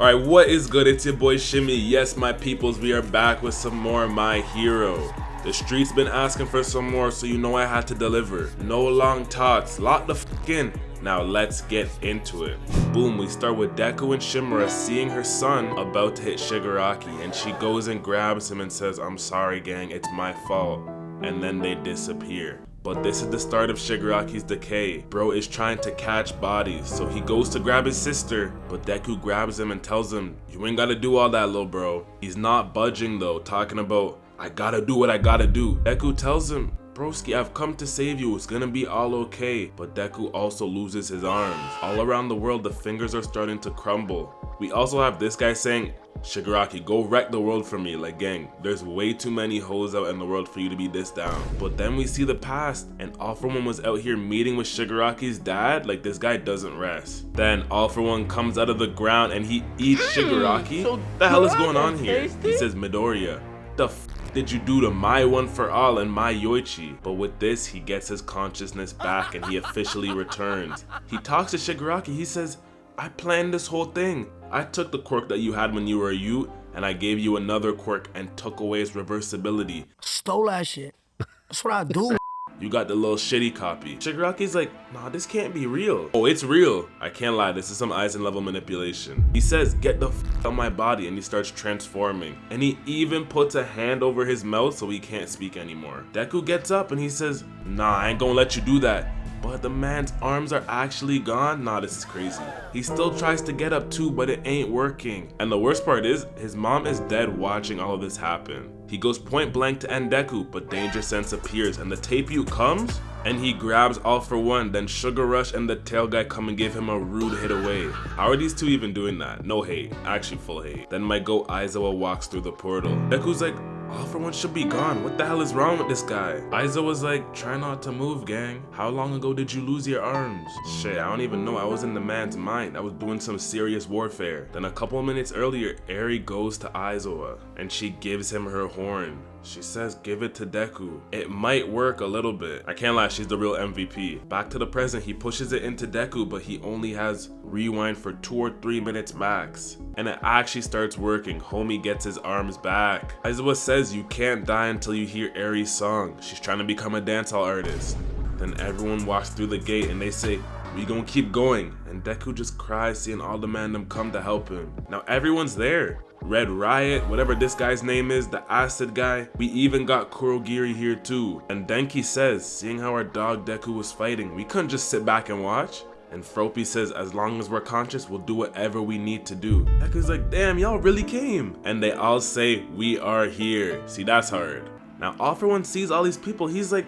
Alright, what is good? It's your boy Shimmy. Yes, my peoples, we are back with some more My Hero. The streets been asking for some more, so you know I had to deliver. No long talks, lock the f in. Now let's get into it. Boom, we start with Deku and Shimura seeing her son about to hit Shigaraki, and she goes and grabs him and says, "I'm sorry gang, it's my fault." And then they disappear. But this is the start of Shigaraki's decay. Bro is trying to catch bodies, so he goes to grab his sister, but Deku grabs him and tells him, "You ain't gotta do all that, little bro." He's not budging though, talking about, "I gotta do what I gotta do." Deku tells him, "Broski, I've come to save you, it's gonna be all okay." But Deku also loses his arms. All around the world, the fingers are starting to crumble. We also have this guy saying, "Shigaraki, go wreck the world for me." Like, gang, there's way too many hoes out in the world for you to be this down. But then we see the past, and All For One was out here meeting with Shigaraki's dad. Like, this guy doesn't rest. Then All For One comes out of the ground and he eats Shigaraki. So the hell is going on and here? tasty? He says, "Midoriya, the f did you do to my one for all and my Yoichi?" But with this, he gets his consciousness back and he officially returns. He talks to Shigaraki. He says, "I planned this whole thing. I took the quirk that you had when you were a youth, and I gave you another quirk and took away its reversibility. Stole that shit. That's what I do." You got the little shitty copy." Shigaraki's like, "Nah, this can't be real." "Oh, it's real. I can't lie, this is some Aizen level manipulation." He says, "Get the f out my body," and he starts transforming. And he even puts a hand over his mouth so he can't speak anymore. Deku gets up and he says, "Nah, I ain't gonna let you do that." But the man's arms are actually gone. Nah, this is crazy. He still tries to get up too, but it ain't working. And the worst part is, his mom is dead watching all of this happen. He goes point blank to end Deku, but Danger Sense appears and the Tape-Ute comes and he grabs All For One. Then Sugar Rush and the tail guy come and give him a rude hit away. How are these two even doing that? No hate, actually full hate. Then my goat Aizawa walks through the portal. Deku's like, "All For One should be gone. What the hell is wrong with this guy?" Aizawa's like, "Try not to move, gang. How long ago did you lose your arms?" Shit, I don't even know. I was in the man's mind. I was doing some serious warfare. Then a couple of minutes earlier, Eri goes to Aizawa and she gives him her horn. She says, "Give it to Deku. It might work a little bit." I can't lie, she's the real MVP. Back to the present, he pushes it into Deku, but he only has rewind for 2 or 3 minutes max. And it actually starts working. Homie gets his arms back. Aizawa says you can't die until you hear Eri's song. She's trying to become a dancehall artist. Then everyone walks through the gate and they say, "We gonna keep going." And Deku just cries seeing all the mandem come to help him. Now everyone's there. Red Riot, whatever this guy's name is, the acid guy. We even got Kurogiri here too. And Denki says, seeing how our dog Deku was fighting, we couldn't just sit back and watch. And Froppy says, as long as we're conscious, we'll do whatever we need to do. Deku's like, "Damn, y'all really came." And they all say, "We are here." See, that's hard. Now All For One sees all these people. He's like,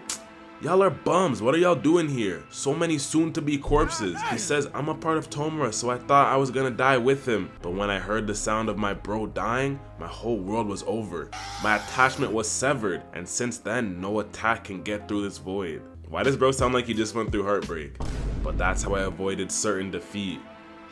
"Y'all are bums. What are y'all doing here? So many soon-to-be corpses." He says, "I'm a part of Tomura, so I thought I was gonna die with him. But when I heard the sound of my bro dying, my whole world was over. My attachment was severed, and since then, no attack can get through this void." Why does bro sound like he just went through heartbreak? "But that's how I avoided certain defeat."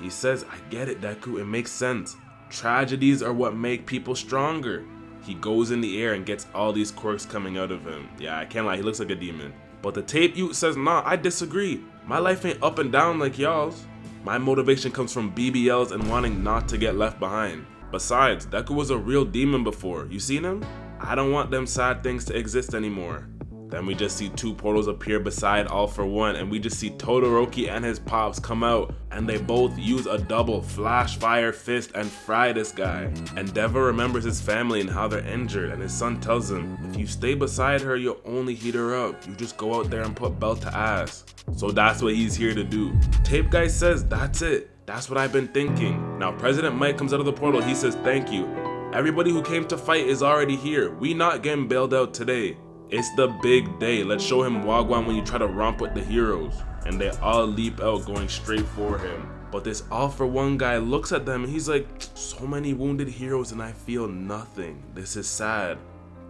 He says, "I get it, Deku. It makes sense. Tragedies are what make people stronger." He goes in the air and gets all these quirks coming out of him. Yeah, I can't lie, he looks like a demon. But the Tape-Ute says, "Nah, I disagree. My life ain't up and down like y'all's. My motivation comes from BBLs and wanting not to get left behind. Besides, Deku was a real demon before. You seen him? I don't want them sad things to exist anymore." Then we just see 2 portals appear beside All For One, and we just see Todoroki and his pops come out, and they both use a double flash fire fist and fry this guy. Endeavor remembers his family and how they're injured, and his son tells him, "If you stay beside her, you'll only heat her up. You just go out there and put belt to ass." So that's what he's here to do. Tape guy says, "That's it. That's what I've been thinking." Now President Mike comes out of the portal. He says, "Thank you. Everybody who came to fight is already here. We not getting bailed out today. It's the big day. Let's show him Wagwan when you try to romp with the heroes." And they all leap out going straight for him. But this All For One guy looks at them and he's like, "So many wounded heroes and I feel nothing. This is sad."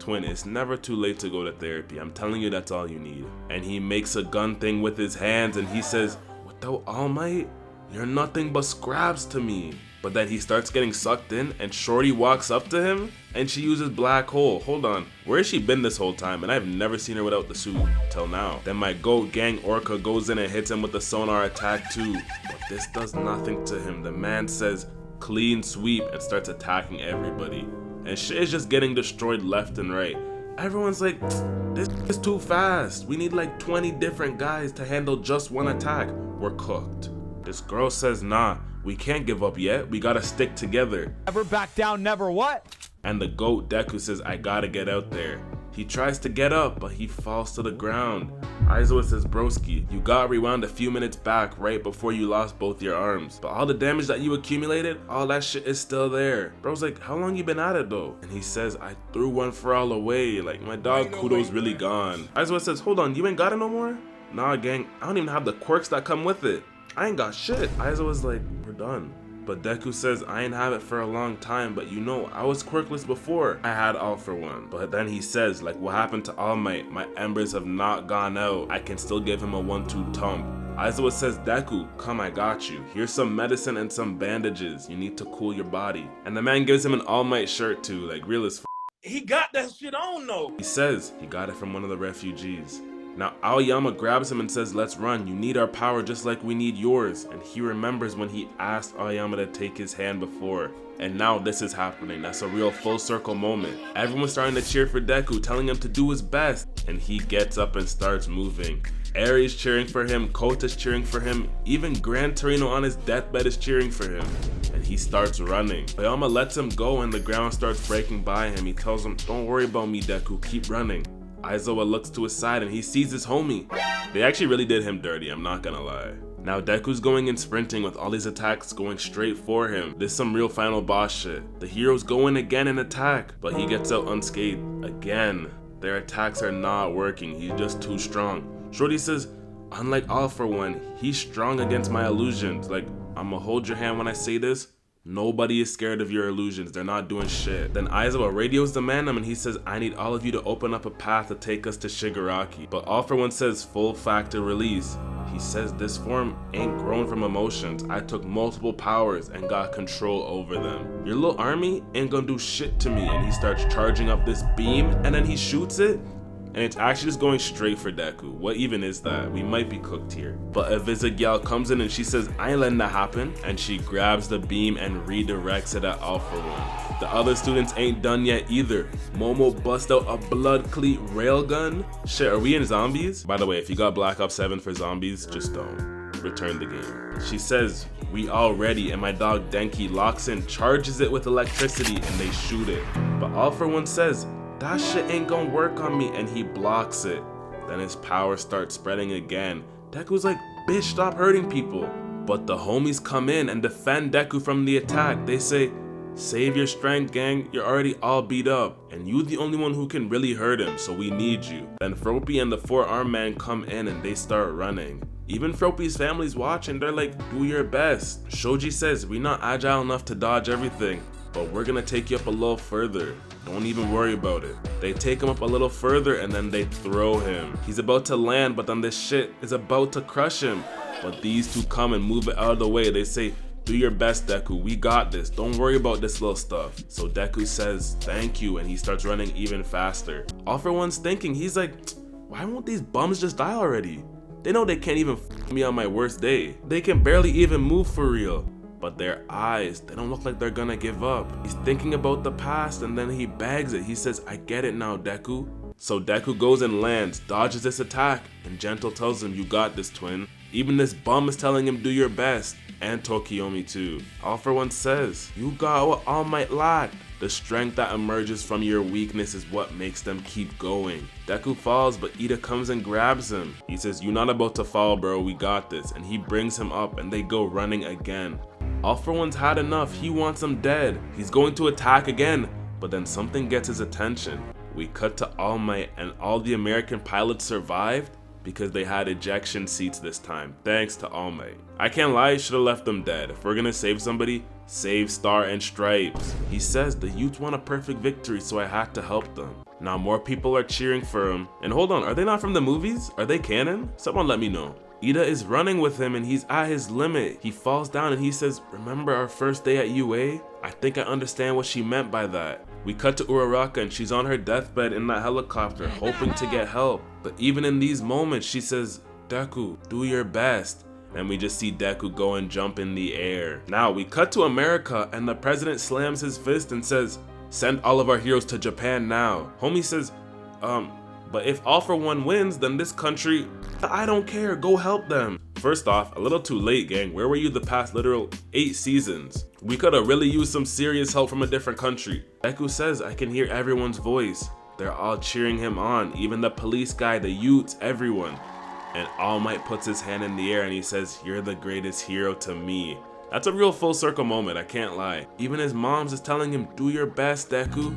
Twin, it's never too late to go to therapy. I'm telling you, that's all you need. And he makes a gun thing with his hands and he says, "Without All Might, you're nothing but scraps to me." But then he starts getting sucked in and Shorty walks up to him and she uses Black Hole. Hold on, where has she been this whole time? And I've never seen her without the suit till now. Then my goat gang Orca goes in and hits him with the sonar attack too. But this does nothing to him. The man says, clean sweep and starts attacking everybody. And shit is just getting destroyed left and right. Everyone's like, this is too fast. We need like 20 different guys to handle just one attack. We're cooked. This girl says, nah, we can't give up yet. We gotta stick together. Never back down, never what? And the goat Deku says, I gotta get out there. He tries to get up, but he falls to the ground. Aizawa says, broski, you got rewound a few minutes back right before you lost both your arms. But all the damage that you accumulated, all that shit is still there. Bro's like, how long you been at it though? And he says, I threw one for all away. Like, my dog Kudo's really gone. Aizawa says, hold on, you ain't got it no more? Nah, gang, I don't even have the quirks that come with it. I ain't got shit. Aizawa's like, we're done. But Deku says, I ain't have it for a long time, but you know, I was quirkless before I had All For One. But then he says, like what happened to All Might, my embers have not gone out. I can still give him a 1-2 thump. Aizawa says, Deku, come, I got you. Here's some medicine and some bandages. You need to cool your body. And the man gives him an All Might shirt too, like real as f. He got that shit on though. He says he got it from one of the refugees. Now Aoyama grabs him and says, let's run, you need our power just like we need yours. And he remembers when he asked Aoyama to take his hand before. And now this is happening. That's a real full circle moment. Everyone's starting to cheer for Deku, telling him to do his best. And he gets up and starts moving. Eri's cheering for him, Kota's cheering for him, even Gran Torino on his deathbed is cheering for him. And he starts running. Aoyama lets him go and the ground starts breaking by him. He tells him, don't worry about me, Deku, keep running. Aizawa looks to his side and he sees his homie. They actually really did him dirty, I'm not gonna lie. Now Deku's going and sprinting with all these attacks going straight for him. This is some real final boss shit. The heroes go in again and attack, but he gets out unscathed again. Their attacks are not working, he's just too strong. Shorty says, unlike All For One, he's strong against my illusions. Like, I'ma hold your hand when I say this. Nobody is scared of your illusions, they're not doing shit. Then Aizawa radios the Mandam and he says, I need all of you to open up a path to take us to Shigaraki. But All For One says full factor release. He says this form ain't grown from emotions. I took multiple powers and got control over them. Your little army ain't gonna do shit to me. And he starts charging up this beam and then he shoots it. And it's actually just going straight for Deku. What even is that? We might be cooked here. But a Vizigal comes in and she says, I ain't letting that happen. And she grabs the beam and redirects it at All For One. The other students ain't done yet either. Momo busts out a blood cleat railgun. Shit, are we in zombies? By the way, if you got Black Ops 7 for zombies, just don't. Return the game. She says, we all ready, and my dog Denki locks in, charges it with electricity, and they shoot it. But All For One says, that shit ain't gonna work on me, and he blocks it. Then his power starts spreading again. Deku's like, bitch, stop hurting people. But the homies come in and defend Deku from the attack. They say, save your strength, gang, you're already all beat up, and you the only one who can really hurt him, so we need you. Then Froppy and the 4-arm man come in and they start running. Even Froppy's family's watching, they're like, do your best. Shoji says, we're not agile enough to dodge everything, but we're gonna take you up a little further. Don't even worry about it. They take him up a little further and then they throw him. He's about to land, but then this shit is about to crush him. But these two come and move it out of the way. They say, do your best, Deku, we got this. Don't worry about this little stuff. So Deku says, thank you, and he starts running even faster. All For One's thinking, he's like, why won't these bums just die already? They know they can't even f me on my worst day. They can barely even move for real. But their eyes, they don't look like they're gonna give up. He's thinking about the past and then he bags it. He says, I get it now, Deku. So Deku goes and lands, dodges this attack, and Gentle tells him, you got this, twin. Even this bum is telling him, do your best. And Tokiomi too. All For One says, you got what All Might lacked. The strength that emerges from your weakness is what makes them keep going. Deku falls, but Ida comes and grabs him. He says, you're not about to fall, bro, we got this. And he brings him up and they go running again. All For One's had enough, he wants him dead. He's going to attack again, but then something gets his attention. We cut to All Might and all the American pilots survived because they had ejection seats this time, thanks to All Might. I can't lie, should have left them dead. If we're gonna save somebody, save Star and Stripes. He says the youth want a perfect victory, so I had to help them. Now more people are cheering for him. And hold on, are they not from the movies? Are they canon? Someone let me know. Ida is running with him and he's at his limit. He falls down and he says, remember our first day at UA? I think I understand what she meant by that. We cut to Uraraka and she's on her deathbed in that helicopter hoping to get help. But even in these moments she says, Deku, do your best. And we just see Deku go and jump in the air. Now we cut to America and the president slams his fist and says, "Send all of our heroes to Japan now." Homie says, but if All For One wins, then this country, I don't care, go help them. First off, a little too late, gang. Where were you the past literal 8 seasons? We could have really used some serious help from a different country. Deku says, I can hear everyone's voice. They're all cheering him on, even the police guy, the youths, everyone. And All Might puts his hand in the air and he says, "You're the greatest hero to me." That's a real full circle moment, I can't lie. Even his mom's is telling him, "Do your best, Deku."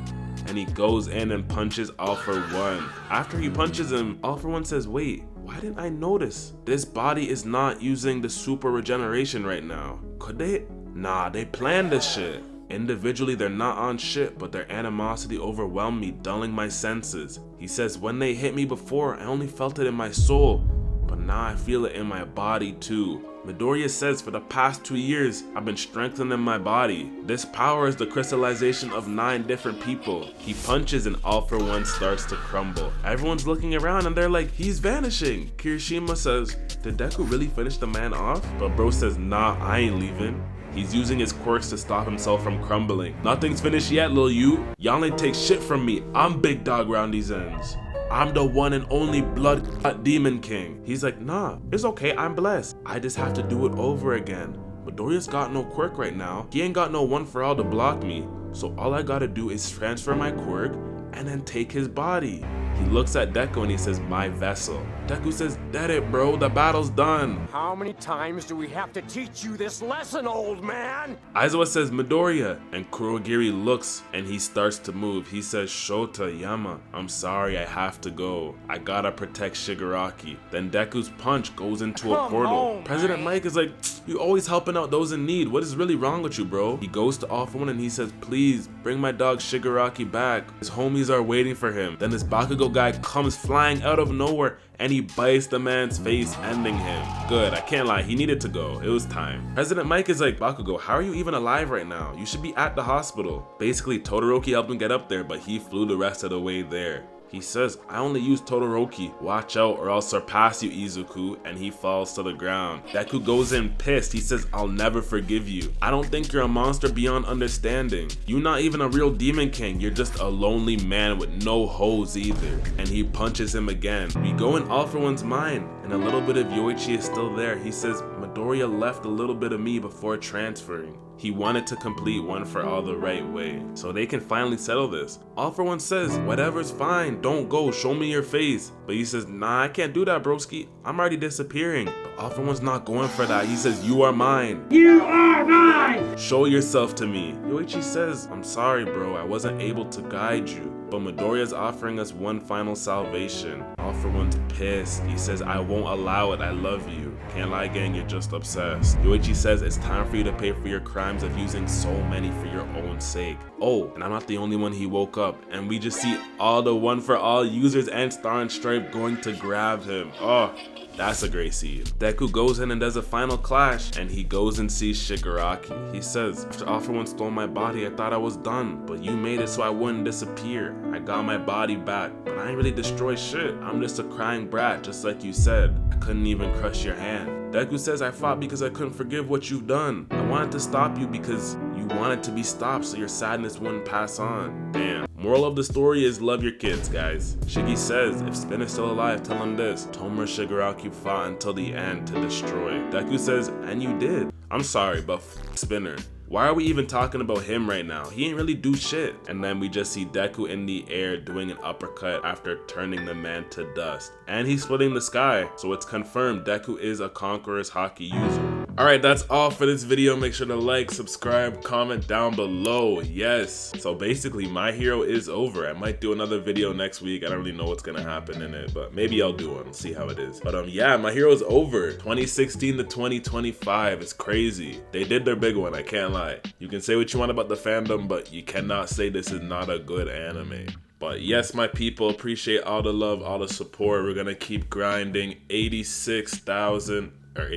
And he goes in and punches All For One. After he punches him, All For One says, "Wait, why didn't I notice? This body is not using the super regeneration right now. Could they? Nah, they planned this shit. Individually, they're not on shit, but their animosity overwhelmed me, dulling my senses." He says, "When they hit me before, I only felt it in my soul, but now I feel it in my body too." Midoriya says, "For the past 2 years, I've been strengthening my body. This power is the crystallization of 9 different people." He punches and All For One starts to crumble. Everyone's looking around and they're like, "He's vanishing." Kirishima says, "Did Deku really finish the man off?" But bro says, "Nah, I ain't leaving." He's using his quirks to stop himself from crumbling. "Nothing's finished yet, lil you. Y'all ain't take shit from me. I'm big dog round these ends. I'm the one and only blood demon king." He's like, "Nah, it's okay, I'm blessed. I just have to do it over again. Midoriya's got no quirk right now. He ain't got no one for all to block me. So all I gotta do is transfer my quirk and then take his body." He looks at Deku and he says, "My vessel." Deku says, "Dead it, bro, the battle's done." How many times do we have to teach you this lesson, old man? Aizawa says, "Midoriya," and Kurogiri looks and he starts to move. He says, "Shota, Yama, I'm sorry, I have to go. I gotta protect Shigaraki." Then Deku's punch goes into a portal. President Mike is like, "You always helping out those in need. What is really wrong with you, bro?" He goes to All For One and he says, "Please, bring my dog Shigaraki back. His homies are waiting for him." Then this Bakugo guy comes flying out of nowhere and he bites the man's face, ending him. Good, I can't lie, he needed to go. It was time. President Mike is like, "Bakugo, how are you even alive right now? You should be at the hospital." Basically, Todoroki helped him get up there, but he flew the rest of the way there. He says, "I only use Todoroki. Watch out or I'll surpass you, Izuku," and he falls to the ground. Deku goes in pissed. He says, "I'll never forgive you. I don't think you're a monster beyond understanding. You're not even a real demon king. You're just a lonely man with no hoes either." And he punches him again. We go in All For One's mind, and a little bit of Yoichi is still there. He says, "Midoriya left a little bit of me before transferring. He wanted to complete One For All the right way, so they can finally settle this." All For One says, "Whatever's fine, don't go, show me your face." But he says, "Nah, I can't do that, broski. I'm already disappearing." But All For One's not going for that. He says, "You are mine. You are mine. Show yourself to me." Yoichi says, "I'm sorry, bro, I wasn't able to guide you." But Midoriya's offering us one final salvation. All For One's pissed. He says, "I won't allow it, I love you." Can't lie, gang, you're just obsessed. Yoichi says, "It's time for you to pay for your crimes of using so many for your own sake." Oh, and I'm not the only one. He woke up, and we just see all the One For All users and Star and Stripe going to grab him. Oh, that's a great scene. Deku goes in and does a final clash, and he goes and sees Shigaraki. He says, "After All For One stole my body, I thought I was done, but you made it so I wouldn't disappear. I got my body back, but I ain't really destroyed shit. I'm just a crying brat, just like you said. I couldn't even crush your hand." Deku says, "I fought because I couldn't forgive what you've done. I wanted to stop you because you wanted to be stopped so your sadness wouldn't pass on." Damn. Moral of the story is love your kids, guys. Shiggy says, if Spin is still alive, tell him this. Tomura Shigaraki fought until the end to destroy. Deku says, and you did. I'm sorry, but Spinner. Why are we even talking about him right now? He ain't really do shit. And then we just see Deku in the air doing an uppercut after turning the man to dust. And he's splitting the sky. So it's confirmed Deku is a Conqueror's Haki user. Alright, that's all for this video. Make sure to like, subscribe, comment down below. Yes. So basically, My Hero is over. I might do another video next week. I don't really know what's gonna happen in it, but maybe I'll do one. See how it is. But yeah, My Hero is over. 2016 to 2025. It's crazy. They did their big one. I can't lie. You can say what you want about the fandom, but you cannot say this is not a good anime. But yes, my people, appreciate all the love, all the support. We're gonna keep grinding 86,000 or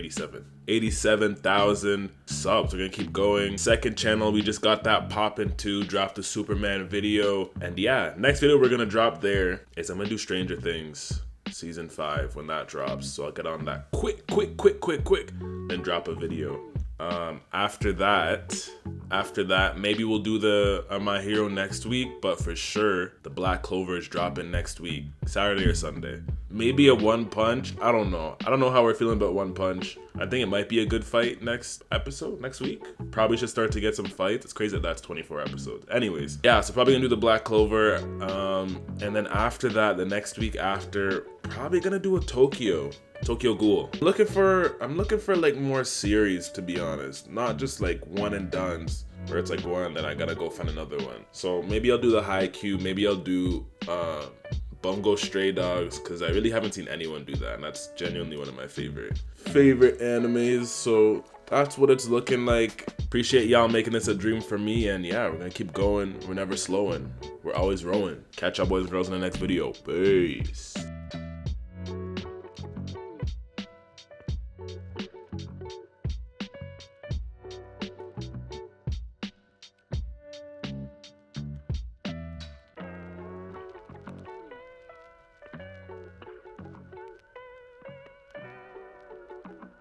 87,000 subs. We're gonna keep going. Second channel, we just got that poppin' too. Dropped the Superman video. And yeah, next video we're gonna drop there is I'm gonna do Stranger Things. season 5 when that drops. So I'll get on that quick, then drop a video. After that, maybe we'll do the My Hero next week, but for sure, the Black Clover is dropping next week, Saturday or Sunday. Maybe a One Punch, I don't know. I don't know how we're feeling about One Punch. I think it might be a good fight next week. Probably should start to get some fights. It's crazy that that's 24 episodes. Anyways, yeah, so probably gonna do the Black Clover. And then after that, the next week after, probably gonna do a Tokyo Ghoul. I'm looking for like more series, to be honest. Not just like one and dones where it's like one, then I gotta go find another one. So maybe I'll do the Haikyuu, maybe I'll do Bungo Stray Dogs, because I really haven't seen anyone do that, and that's genuinely one of my favorite animes. So that's what it's looking like. Appreciate y'all making this a dream for me, and yeah, we're gonna keep going. We're never slowing. We're always rowing. Catch y'all boys and girls in the next video. Peace.